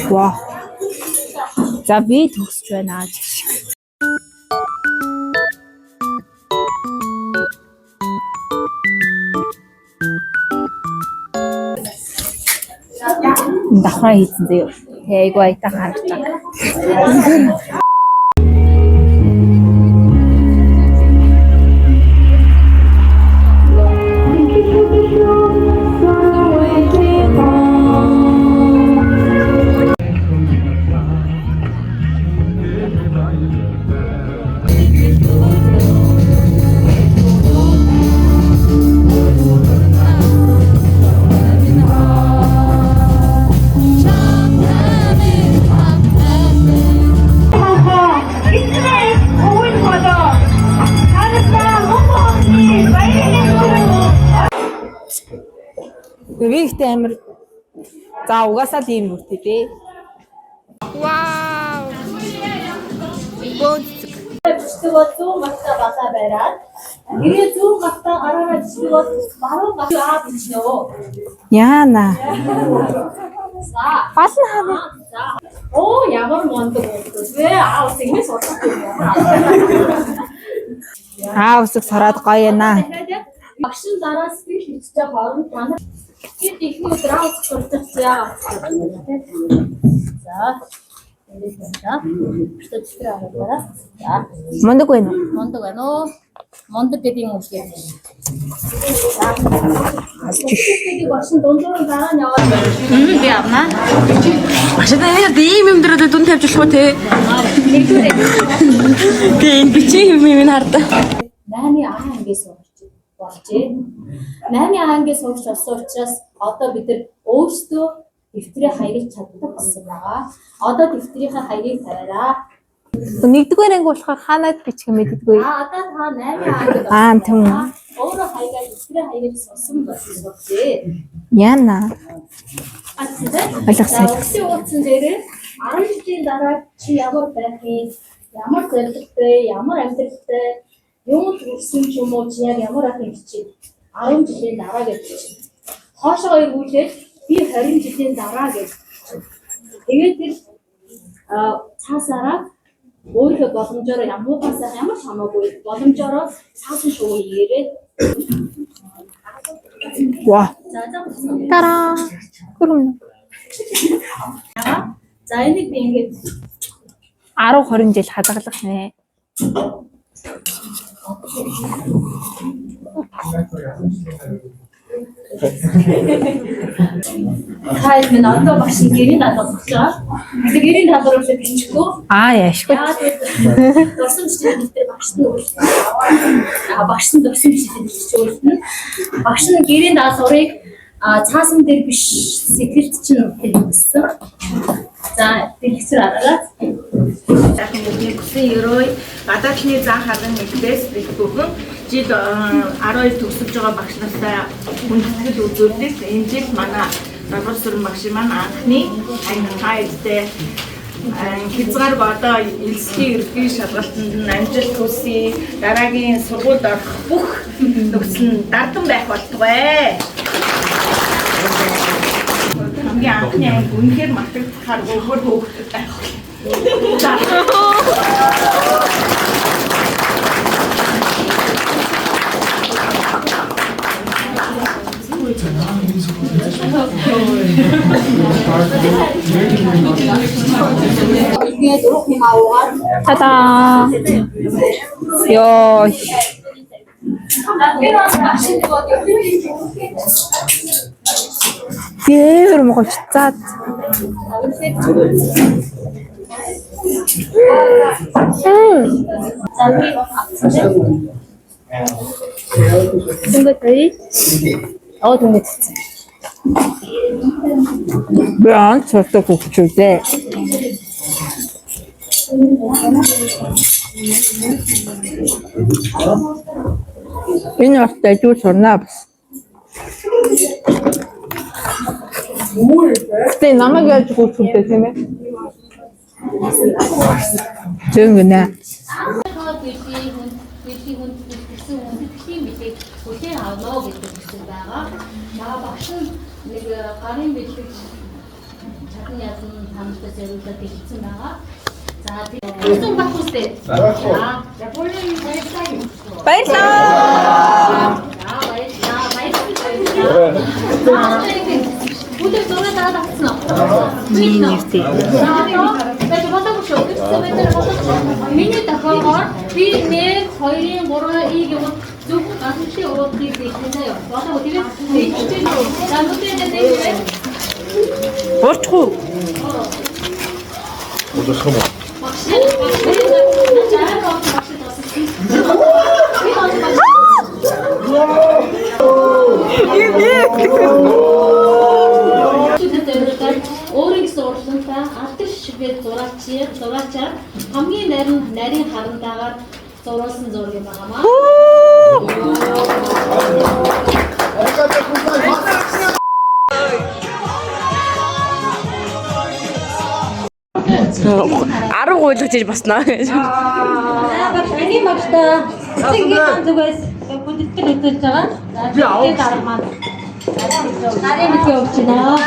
Вау. За би төгсч байна аа. Давхраа хийсэн зөө. Айгу айтаа харж байгаа. Гэхдээ амир за угаасаа л ийм үртэй дээ. Вау. Гонцэг. Бичдэг бол 100 гартаа багаа бариад гэрээ 100 гартаа гараараа бичдэг бол баруун гартаа бичнэ. Яана. За. Баасан хаа. За. Оо ямар мондөг вэ? Ус ингэж сурахгүй юм. Усыг сороод гоё яана. Багшин дараа сэтгэл хөдлөлтэй хооронд танаа хэд их өдөр аус сурталчаа. За. Мондөг байна уу? Мондөг байна уу? Мондөг гэдэг юм уу гэж. Тэгээд багшин дундуур дараа нь яваад байна. Би авнаа. Ашиг ийм юм дээр дүн тавьж болох уу те? Тийм бичиг юм хардаа. 8-ийн А ангиас болжээ. 8-ийн А ангиас сурч болсон учраас одоо бид нар өөрсдөө дэвтрээ хаягуулж чаддаг гэсэн байгаа. Одоо дэвтрийнхээ хаягийг тавиараа. Нэгдүгээр анги болохоор хаанаад бичих юм мэддэггүй. Одоо та 8-ийн Аа тийм үү. өөрөө хаягаа дэвтрээ хаягийг сонсон болчихжээ. Яана. Ойлгосон. Утсан дээрээ 10 жилийн дараа чи ямар байхыг, ямар зорилготой, ямар амьдралтай, юу төрсөн ч юм уу чи яг ямар ахын хичээл 10 жилийн дараа гэж чинь. Хоошоо эргүүлээд би 20 жилийн дараа гэж. Тэгээд тэр цаасаараа өөрийнхөө боломжоор ямуухаас ямар ч хамаагүй боломжоор цаасан шувуу ирээд Вау. за Тараа. Гүрм. за энийг би ингээд 10-20 жил хадгалах нэ. хайр минь одоо багш гэрийн даалгавар болж байгаа. Тэгээд гэрийн даалгавар бол бичихгүй. Аа яашгүй. Дурсамж дээр багш нь өөрчлөлт. Багш нь дурсамж дээр өөрчлөлт. Багш нь гэрийн даалгаврыг цаасан дээр биш сэтгэлд чинь хэлсэн. За дэлгэцэр аргаад дахин нэгсэн ерөөй гадаадны зан халан нэгдээс их бүхэн жил 12 төгсөж байгаа багш нартай хүндэтгэл үзүүлээд энэ жил манай Равсрын багш маань анхны ангилалтай хязгаар бодоо элсгийн ерөнхий шалгалтанд нь амжилт хүсье. Дараагийн сургуульд орох бүх нөхцөл нь дардан байх болтугай. Хамгийн анхны анги үнэхээр мартагдахаар өөр хөөгдөд байх. ингээд урах юм аваад Та-да. Ёо. Гэр могож цаад. Дөнгөж Бян цогтой хөвчүүдээ. Энэ ортой юу сурнаа бас. Тэ намайг яаж хөвчүүдээ тийм ээ. Зөнгөнэ. Хүлээн авнаа гэдэг хэлсэн байгаа. Багш нэг гарын бэлтгэж ядан хамтдаа зориулаад хэлсэн байгаа. За тийм бах үстэй. За полин баярлалаа. Баярлалаа. Бүдэр зураг дараад авсан уу? Нэртэй. Тэгээд бодоогүй шүү. Миний тохиолдолд би 1 2 3 ийг яваад зөвхөн ганцхан уруудыг хийсэн заяа. Бодоогүй тэгээд би чинь за нүдэн дээр Борчгүй. Удахгүй юм. өөрийн урлагтай алдар шигээ зураачаар хамгийн нарийн харандаагаар зурулсан зураг юм байнамаа. Арга гуйлгаж иж баснаа гэж. Энийг багтаа цэгийн зүгээс бүдэлтэй хэлж байгаа. За тэгээд дараа маань. Нарийн мэдээ өгч байна.